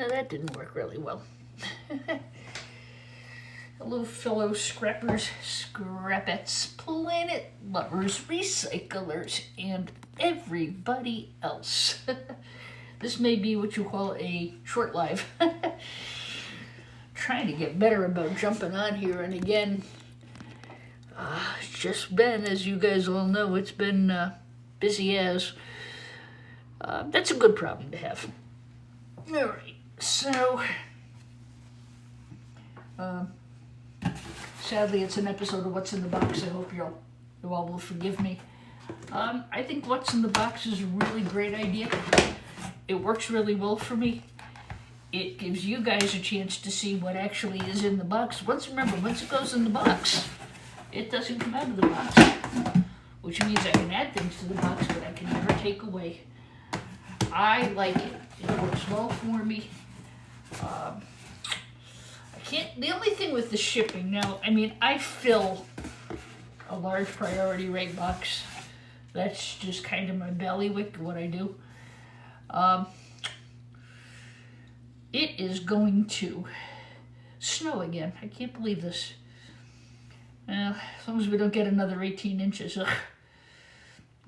Now that didn't work really well. Hello, fellow scrappers, scrapettes, planet lovers, recyclers, and everybody else. This may be what you call a short live. Trying to get better about jumping on here, and again, it's just been, as you guys all know, it's been busy as. That's a good problem to have. All right, so sadly, it's an episode of What's in the Box. I hope you all will forgive me. I think What's in the Box is a really great idea. It works really well for me. It gives you guys a chance to see what actually is in the box. Remember, once it goes in the box, it doesn't come out of the box, which means I can add things to the box, but I can never take away. I like it. It works well for me. The only thing with the shipping now, I mean, I fill a large priority rate box. That's just kind of my bailiwick, what I do. It is going to snow again. I can't believe this. As long as we don't get another 18 inches. Ugh.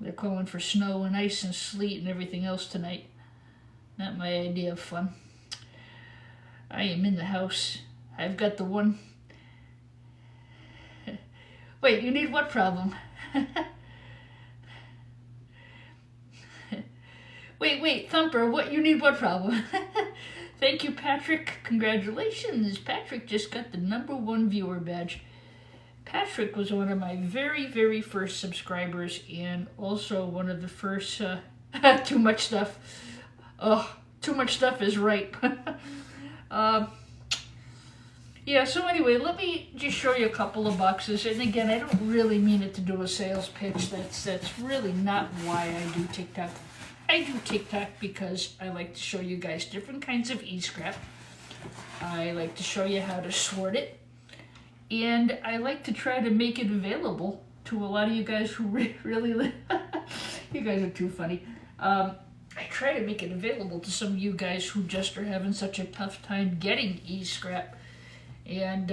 They're calling for snow and ice and sleet and everything else tonight. Not my idea of fun. I am in the house. I've got the one. Wait, you need what problem? Wait, Thumper, you need what problem? Thank you, Patrick. Congratulations. Patrick just got the #1 viewer badge. Patrick was one of my very, very first subscribers and also one of the first, too much stuff. Oh, too much stuff is right. Yeah, so anyway, let me just show you a couple of boxes. And again, I don't really mean it to do a sales pitch. That's really not why I do TikTok. I do TikTok because I like to show you guys different kinds of e-scrap. I like to show you how to sort it. And I like to try to make it available to a lot of you guys who really you guys are too funny. I try to make it available to some of you guys who just are having such a tough time getting e-scrap. And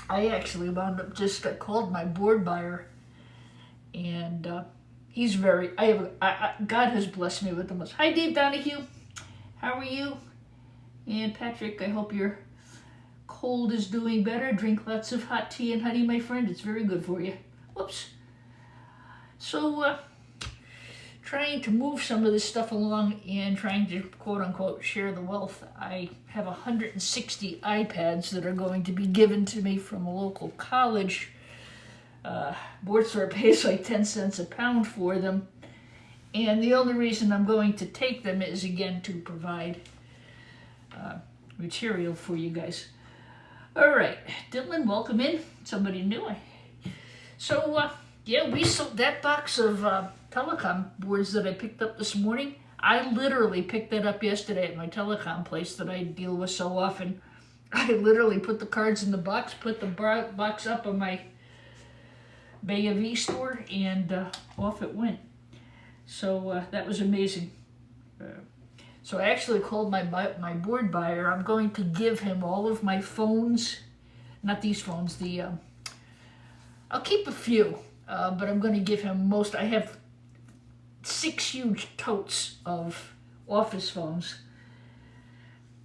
I actually wound up I called my board buyer, and he's God has blessed me with the most. Hi, Dave Donahue. How are you? And Patrick, I hope your cold is doing better. Drink lots of hot tea and honey, my friend. It's very good for you. Whoops. So, trying to move some of this stuff along and trying to, quote-unquote, share the wealth. I have 160 iPads that are going to be given to me from a local college. Board store pays like 10 cents a pound for them. And the only reason I'm going to take them is, again, to provide material for you guys. All right, Dylan, welcome in. Somebody new. So, yeah, we sold that box of telecom boards that I picked up this morning. I literally picked that up yesterday at my telecom place that I deal with so often. I literally put the cards in the box, put the box up on my Bay of E store, and off it went. So that was amazing. So I actually called my board buyer. I'm going to give him all of my phones, not these phones, I'll keep a few, but I'm going to give him most. I have 6 huge totes of office phones.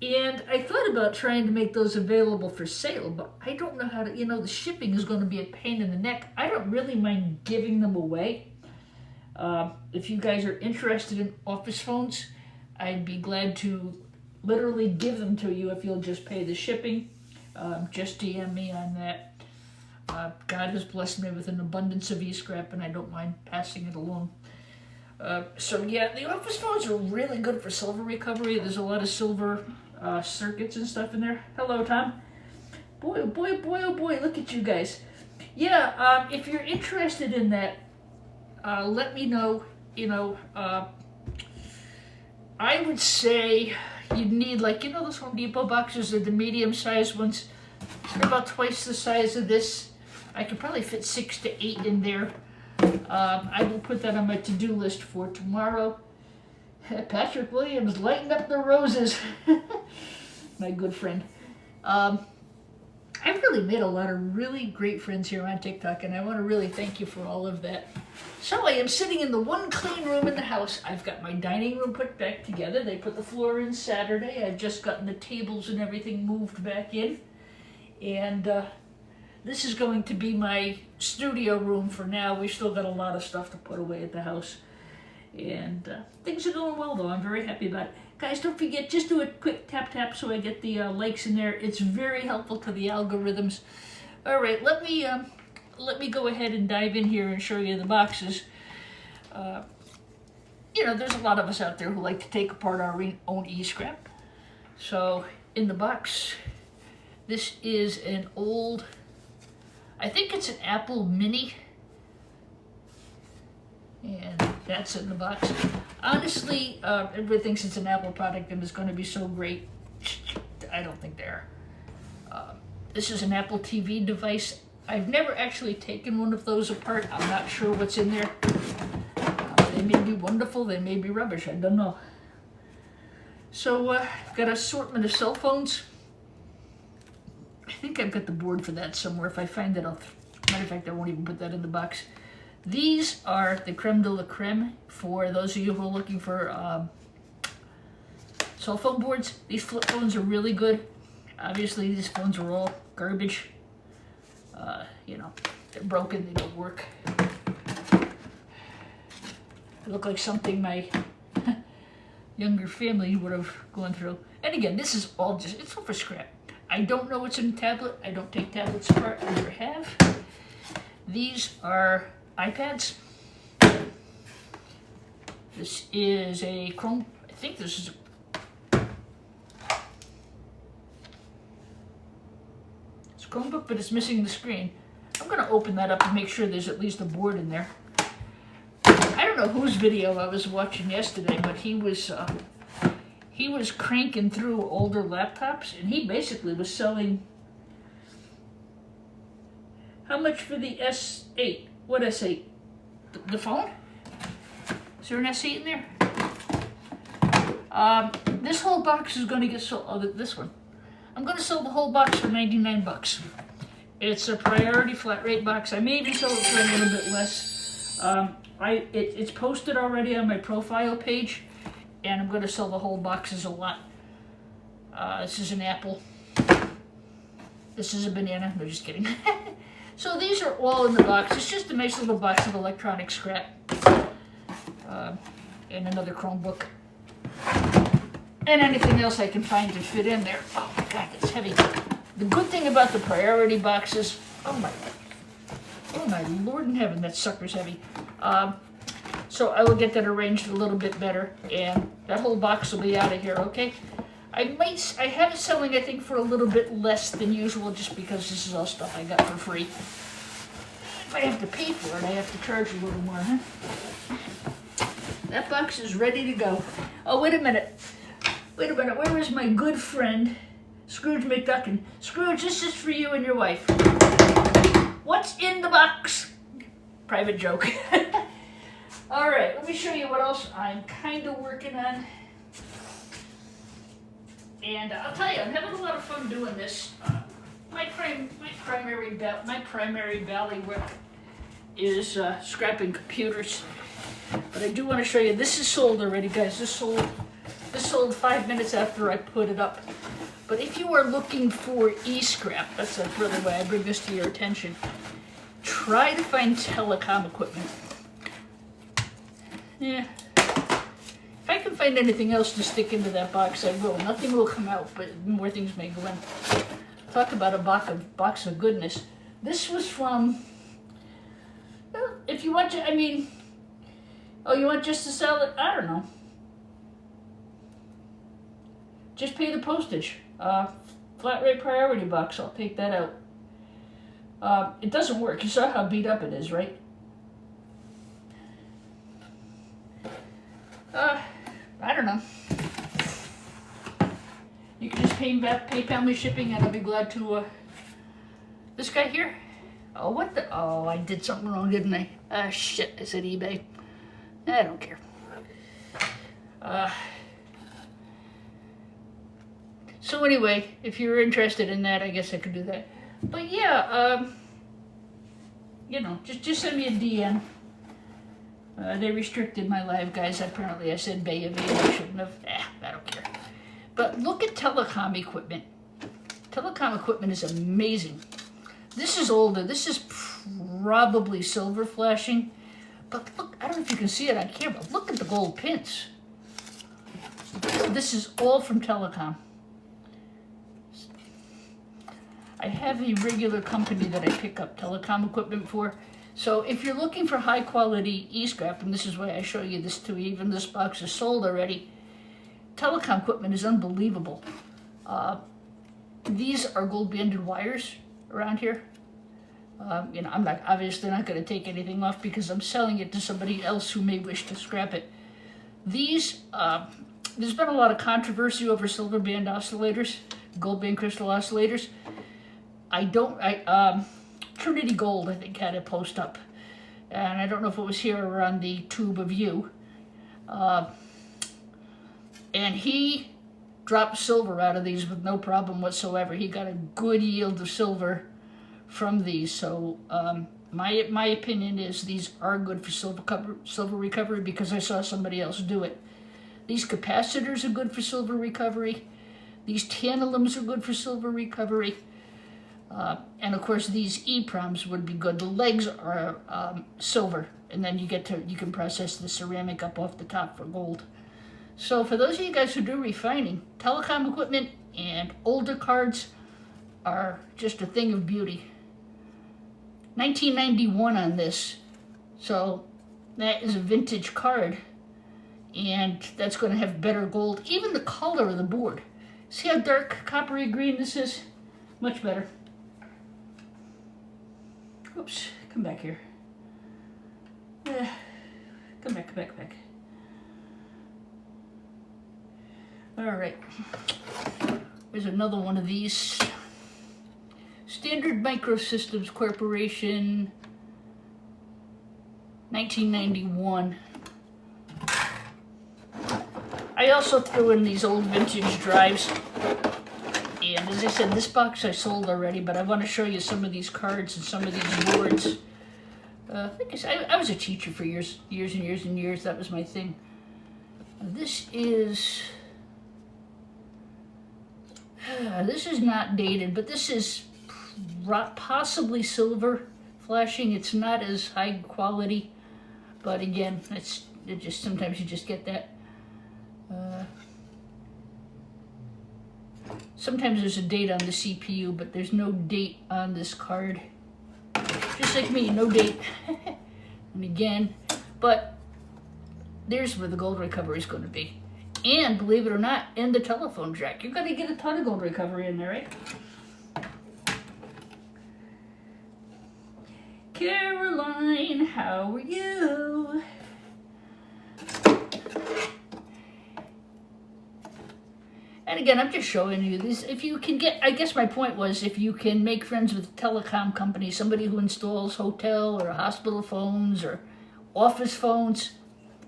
And I thought about trying to make those available for sale, but I don't know how to, the shipping is going to be a pain in the neck. I don't really mind giving them away. If you guys are interested in office phones, I'd be glad to literally give them to you if you'll just pay the shipping. Just DM me on that. God has blessed me with an abundance of e-scrap, and I don't mind passing it along. So yeah, the office phones are really good for silver recovery. There's a lot of silver circuits and stuff in there. Hello, Tom. Boy, oh boy, look at you guys. Yeah, if you're interested in that, let me know. I would say you'd need, those Home Depot boxes are the medium-sized ones. They're about twice the size of this. I could probably fit 6 to 8 in there. I will put that on my to-do list for tomorrow. Patrick Williams, lighten up the roses. my good friend. I've really made a lot of really great friends here on TikTok, and I want to really thank you for all of that. So I am sitting in the one clean room in the house. I've got my dining room put back together. They put the floor in Saturday. I've just gotten the tables and everything moved back in. And this is going to be my studio room for now. We've still got a lot of stuff to put away at the house. And things are going well, though. I'm very happy about it. Guys, don't forget, just do a quick tap so I get the likes in there. It's very helpful to the algorithms. All right, let me go ahead and dive in here and show you the boxes. You know, there's a lot of us out there who like to take apart our own e-scrap. So in the box, this is an old, I think it's an Apple Mini. And that's in the box. Honestly, everybody thinks it's an Apple product and it's going to be so great. I don't think they are. This is an Apple TV device. I've never actually taken one of those apart. I'm not sure what's in there. They may be wonderful, they may be rubbish, I don't know. So, I've got an assortment of cell phones. I think I've got the board for that somewhere. If I find it, matter of fact, I won't even put that in the box. These are the creme de la creme for those of you who are looking for cell phone boards. These flip phones are really good. Obviously, these phones are all garbage. You know, they're broken, they don't work. They look like something my younger family would have gone through. And again, this is all just, it's all for scrap. I don't know what's in a tablet. I don't take tablets apart, I never have. These are iPads. This is a Chrome, I think this is it's a Chromebook, but it's missing the screen. I'm going to open that up and make sure there's at least a board in there. I don't know whose video I was watching yesterday, but he was cranking through older laptops, and he basically was selling, how much for the S8? What S8? The phone? Is there an S8 in there? This whole box is going to get sold. Oh, this one. I'm going to sell the whole box for 99 bucks. It's a priority flat rate box. I may even sell it for a little bit less. It's posted already on my profile page, and I'm going to sell the whole box as a lot. This is an apple. This is a banana. No, just kidding. So these are all in the box. It's just a nice little box of electronic scrap. And another Chromebook. And anything else I can find to fit in there. Oh my God, it's heavy. The good thing about the priority boxes, oh my Lord in heaven, that sucker's heavy. So I will get that arranged a little bit better, and that whole box will be out of here, okay? I have it selling, I think, for a little bit less than usual, just because this is all stuff I got for free. If I have to pay for it, I have to charge a little more, huh? That box is ready to go. Oh, wait a minute. Where is my good friend, Scrooge McDuck? Scrooge, this is for you and your wife. What's in the box? Private joke. All right, let me show you what else I'm kind of working on. And I'll tell you, I'm having a lot of fun doing this. My primary bailiwick is scrapping computers. But I do want to show you, this is sold already, guys. This sold 5 minutes after I put it up. But if you are looking for e-scrap, that's really why I bring this to your attention. Try to find telecom equipment. Yeah. If I can find anything else to stick into that box, I will. Nothing will come out, but more things may go in. Talk about a box of goodness. This was from, well, if you want to, I mean, oh, you want just to sell it? I don't know. Just pay the postage. Flat rate priority box, I'll take that out. It doesn't work. You saw how beat up it is, right? I don't know. You can just PayPal me shipping, and I'll be glad to. This guy here. Oh, what the? Oh, I did something wrong, didn't I? Ah, shit! I said eBay. I don't care. So anyway, if you're interested in that, I guess I could do that. But yeah, you know, just send me a DM. They restricted my live, guys. Apparently I said Bay of Eight. I shouldn't have. I don't care. But look at telecom equipment. Telecom equipment is amazing. This is older. This is probably silver flashing. But look, I don't know if you can see it on camera. Look at the gold pins. This is all from telecom. I have a regular company that I pick up telecom equipment for. So if you're looking for high quality e-scrap, and this is why I show you this too, even this box is sold already, telecom equipment is unbelievable. These are gold banded wires around here. You know, I'm not obviously not going to take anything off because I'm selling it to somebody else who may wish to scrap it. These, there's been a lot of controversy over silver band oscillators, gold band crystal oscillators. Trinity Gold, I think, had a post up. And I don't know if it was here or on the Tube of You. And he dropped silver out of these with no problem whatsoever. He got a good yield of silver from these. So my opinion is these are good for silver recovery because I saw somebody else do it. These capacitors are good for silver recovery. These tantalums are good for silver recovery. And of course these EPROMs would be good. The legs are silver, and then you can process the ceramic up off the top for gold. So for those of you guys who do refining, telecom equipment and older cards are just a thing of beauty. 1991 on this, so that is a vintage card, and that's going to have better gold. Even the color of the board. See how dark coppery green this is? Much better. Oops, come back here. Come back. All right, there's another one of these. Standard Microsystems Corporation, 1991. I also threw in these old vintage drives. And as I said, this box I sold already, but I want to show you some of these cards and some of these boards. I was a teacher for years and years. That was my thing. This is not dated, but this is possibly silver flashing. It's not as high quality, but again, it just sometimes you just get that. Sometimes there's a date on the CPU, but there's no date on this card. Just like me, no date. And again, but there's where the gold recovery is going to be. And believe it or not, in the telephone jack. You're going to get a ton of gold recovery in there, right? Caroline, how are you? And again, I'm just showing you these. If you can get, I guess my point was, if you can make friends with a telecom company, somebody who installs hotel or hospital phones or office phones,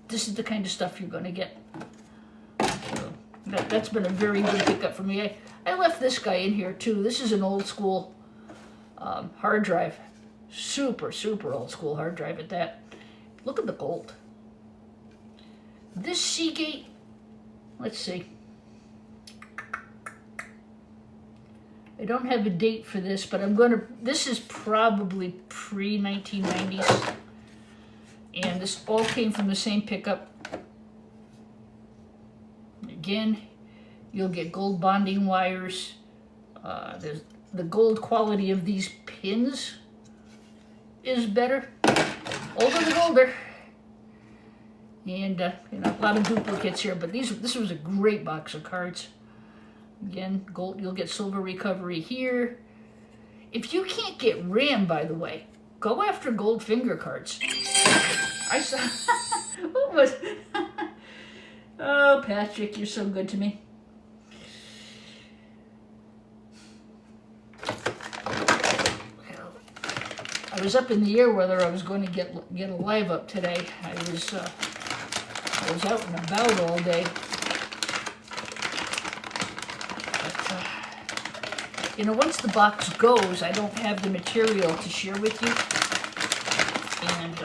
this is the kind of stuff you're going to get. So that's been a very good pickup for me. I left this guy in here too. This is an old school hard drive. Super old school hard drive at that. Look at the gold. This Seagate, let's see. I don't have a date for this, but this is probably pre-1990s. And this all came from the same pickup. Again, you'll get gold bonding wires. There's the gold quality of these pins is better. Older the older. And you know, a lot of duplicates here, but this was a great box of cards. Again, gold, you'll get silver recovery here. If you can't get RAM, by the way, go after gold finger cards. I saw, what was, oh, Patrick, you're so good to me. I was up in the air whether I was going to get a live up today. I was out and about all day. But, You know, once the box goes, I don't have the material to share with you. And,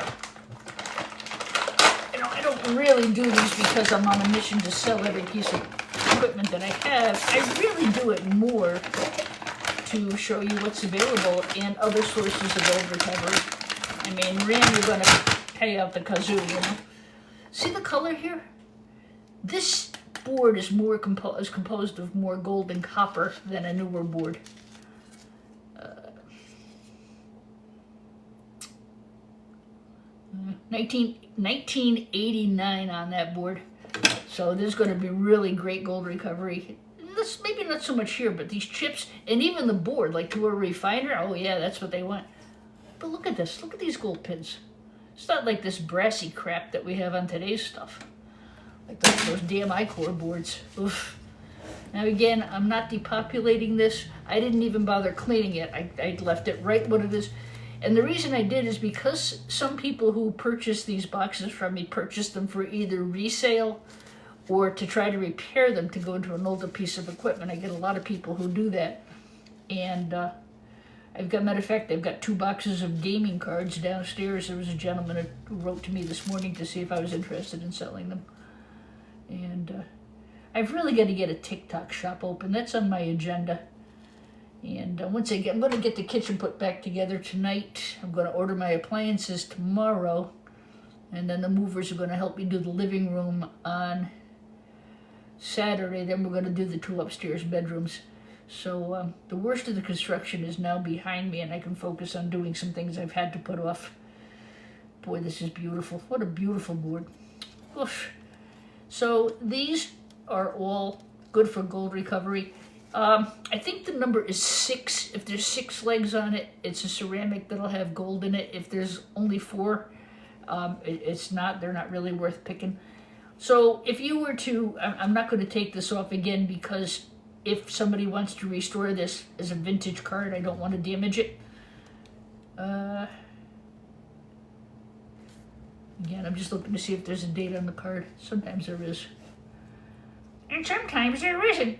you know, I don't really do these because I'm on a mission to sell every piece of equipment that I have. I really do it more to show you what's available and other sources of gold recovery. I mean, RAM, you're going to pay out the kazoo, you know. See the color here? This board is more composed of more gold and copper than a newer board. 1989 on that board. So there's going to be really great gold recovery. This, maybe not so much here, but these chips and even the board, like to a refiner, oh yeah, that's what they want. But look at this. Look at these gold pins. It's not like this brassy crap that we have on today's stuff. Like those damn I-core boards. Oof. Now again, I'm not depopulating this. I didn't even bother cleaning it. I left it right what it is. And the reason I did is because some people who purchase these boxes from me purchase them for either resale or to try to repair them to go into an older piece of equipment. I get a lot of people who do that. And matter of fact, I've got 2 boxes of gaming cards downstairs. There was a gentleman who wrote to me this morning to see if I was interested in selling them. And I've really got to get a TikTok shop open. That's on my agenda. And once again, I'm going to get the kitchen put back together tonight. I'm going to order my appliances tomorrow. And then the movers are going to help me do the living room on Saturday. Then we're going to do the 2 upstairs bedrooms. So the worst of the construction is now behind me, and I can focus on doing some things I've had to put off. Boy, this is beautiful. What a beautiful board. Oof. So these are all good for gold recovery. I think the number is 6. If there's 6 legs on it, it's a ceramic that'll have gold in it. If there's only 4, it's not. They're not really worth picking. So if you were to, I'm not going to take this off again because if somebody wants to restore this as a vintage card, I don't want to damage it. Again, I'm just looking to see if there's a date on the card. Sometimes there is. And sometimes there isn't.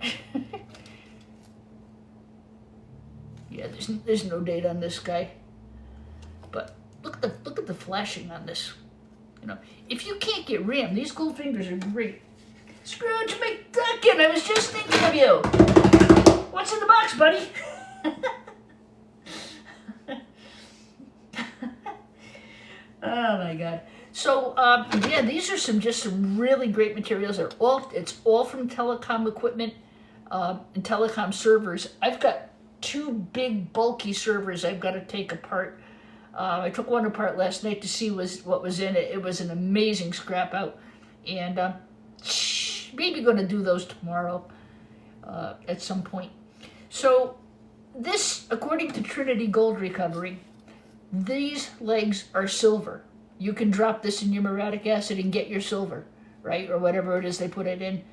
Yeah, there's no date on this guy. But look at the flashing on this. You know, if you can't get RAM, these gold fingers are great. Scrooge McDuckin, I was just thinking of you. What's in the box, buddy? Oh my God. So yeah, these are just some really great materials. It's all from telecom equipment and telecom servers. I've got 2 big bulky servers I've got to take apart. I took one apart last night to see what was in it. It was an amazing scrap out, and maybe going to do those tomorrow at some point. So this, according to Trinity Gold Recovery, these legs are silver. You can drop this in your muriatic acid and get your silver, right? Or whatever it is they put it in.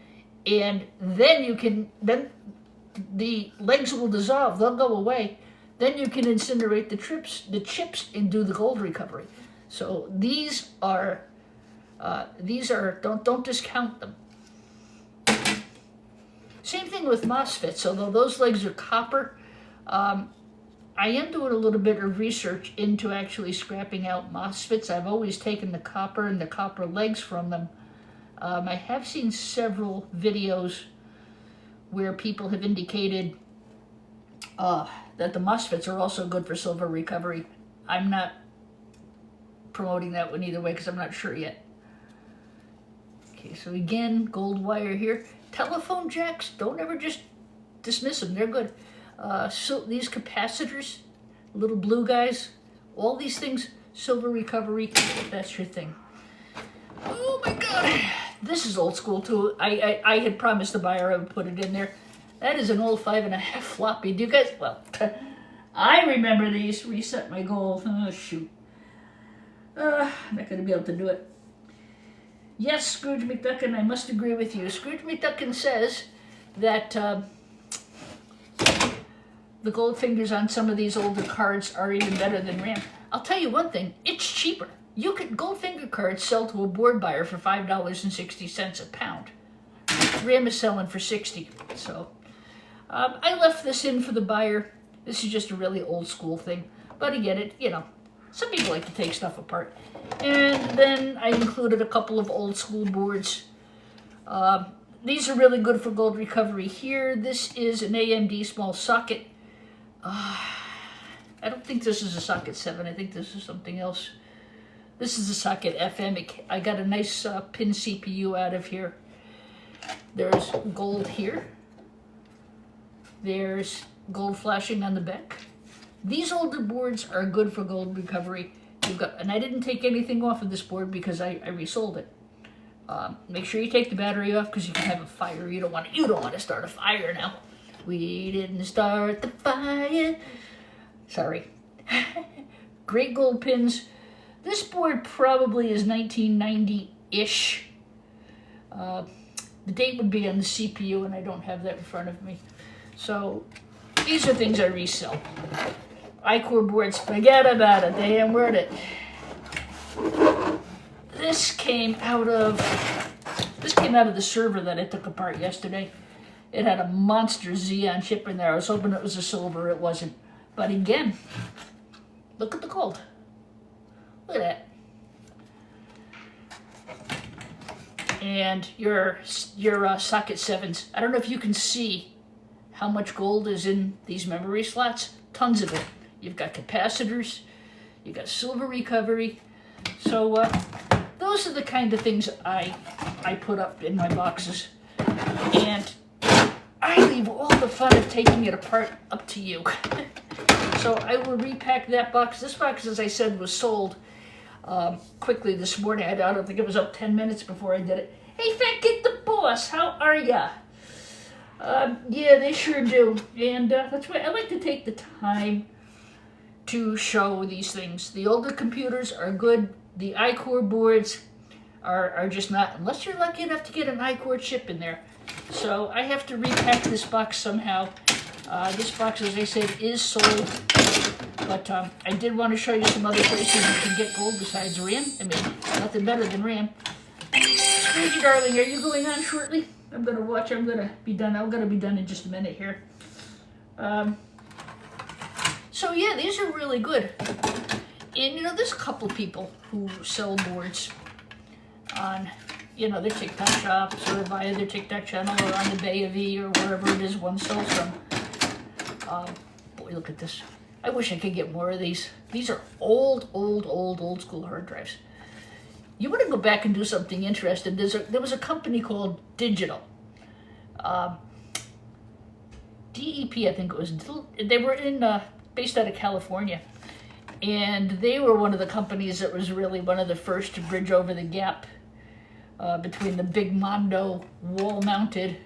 And then then the legs will dissolve, they'll go away. Then you can incinerate the chips and do the gold recovery. So these are don't discount them. Same thing with MOSFETs, although those legs are copper. I am doing a little bit of research into actually scrapping out MOSFETs. I've always taken the copper and the copper legs from them. I have seen several videos where people have indicated that the MOSFETs are also good for silver recovery. I'm not promoting that one either way because I'm not sure yet. Okay, so again, gold wire here. Telephone jacks, don't ever just dismiss them. They're good. So these capacitors, little blue guys, all these things, silver recovery, if that's your thing. Oh my God, this is old school too. I had promised the buyer I would put it in there. That is an old 5.5 floppy. Do you guys, well, I remember these. Reset my goal. Oh shoot. I'm not going to be able to do it. Yes, Scrooge McDuckin, I must agree with you. Scrooge McDuckin says that the gold fingers on some of these older cards are even better than RAM. I'll tell you one thing, it's cheaper. Gold finger cards sell to a board buyer for $5.60 a pound. RAM is selling for $60. So I left this in for the buyer. This is just a really old school thing. But again, some people like to take stuff apart. And then I included a couple of old school boards. These are really good for gold recovery here. This is an AMD small socket. I don't think this is a socket 7. I think this is something else. This is a socket FM. I got a nice pin CPU out of here. There's gold here. There's gold flashing on the back. These older boards are good for gold recovery. And I didn't take anything off of this board because I resold it. Make sure you take the battery off because you can have a fire. You don't want to start a fire now. We didn't start the fire. Sorry. Great gold pins. This board probably is 1990-ish. The date would be on the CPU, and I don't have that in front of me. So these are things I resell. I-core boards, forget about it. They ain't worth it. This came out of the server that I took apart yesterday. It had a monster Xeon chip in there. I was hoping it was a silver. It wasn't. But again, look at the gold. Look at that. And your socket 7s. I don't know if you can see how much gold is in these memory slots. Tons of it. You've got capacitors. You've got silver recovery. So those are the kind of things I put up in my boxes. And I leave all the fun of taking it apart up to you. So I will repack that box. This box, as I said, was sold quickly this morning. I don't think it was up 10 minutes before I did it. Hey, Fat Kid the Boss, how are ya? Yeah, they sure do. And that's why I like to take the time to show these things. The older computers are good. The I-core boards are just not, unless you're lucky enough to get an I-core chip in there. So I have to repack this box somehow. This box, as I said, is sold. But I did want to show you some other places you can get gold besides RAM. I mean, nothing better than RAM. Squeaky darling, are you going on shortly? I'm going to watch. I'm going to be done. I'm going to be done in just a minute here. So yeah, these are really good. And there's a couple people who sell boards on, their TikTok shops or via their TikTok channel or on the Bayavie or wherever it is one sells from. Boy, look at this. I wish I could get more of these. These are old school hard drives. You want to go back and do something interesting. There was a company called Digital. DEP, I think it was. They were based out of California. And they were one of the companies that was really one of the first to bridge over the gap between the big Mondo wall-mounted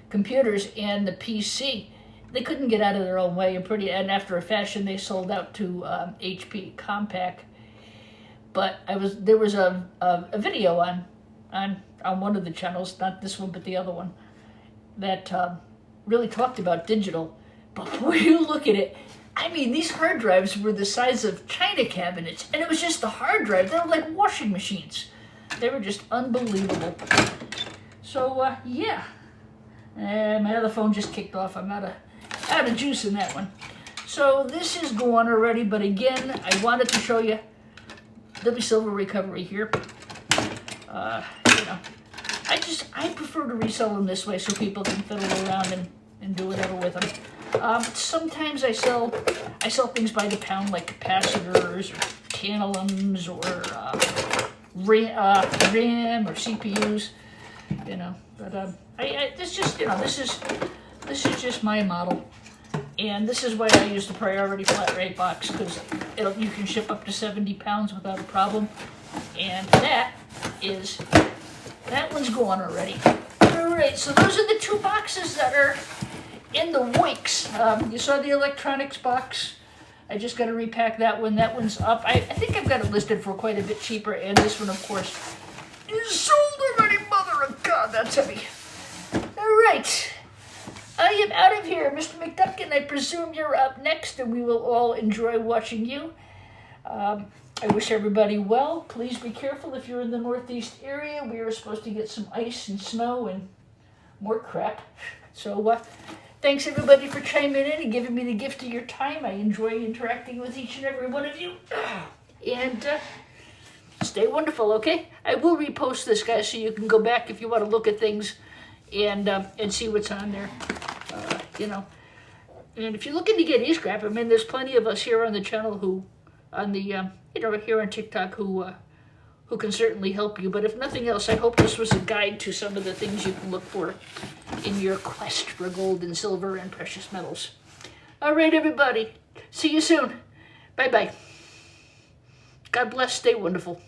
computers and the PC. They couldn't get out of their own way, and after a fashion, they sold out to HP Compaq. But there was a video on one of the channels, not this one, but the other one, that really talked about Digital. But when you look at it, I mean, these hard drives were the size of china cabinets, and it was just the hard drive. They were like washing machines. They were just unbelievable. So, yeah. My other phone just kicked off. I'm out of juice in that one. So this is gone already, but again, I wanted to show you the silver recovery here. I prefer to resell them this way so people can fiddle around and do whatever with them. Sometimes I sell things by the pound, like capacitors or tantalums or RAM or CPUs, But this is just my model, and this is why I use the priority flat rate box, because you can ship up to 70 pounds without a problem. And that one's gone already. All right, so those are the two boxes that are in the wicks. You saw the electronics box. I just got to repack that one. That one's up. I think I've got it listed for quite a bit cheaper. And this one, of course, is sold already. Mother of God, that's heavy. All right. I am out of here. Mr. McDuckin, I presume you're up next, and we will all enjoy watching you. I wish everybody well. Please be careful if you're in the Northeast area. We are supposed to get some ice and snow and more crap. So, Thanks everybody for chiming in and giving me the gift of your time. I enjoy interacting with each and every one of you. And stay wonderful, okay? I will repost this, guys, so you can go back if you want to look at things and see what's on there. You know, and if you're looking to get e-scrap, I mean, there's plenty of us here on the channel who, on the, you know, here on TikTok who can certainly help you. But if nothing else, I hope this was a guide to some of the things you can look for in your quest for gold and silver and precious metals. All right, everybody. See you soon. Bye-bye. God bless. Stay wonderful.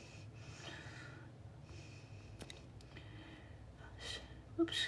Oops.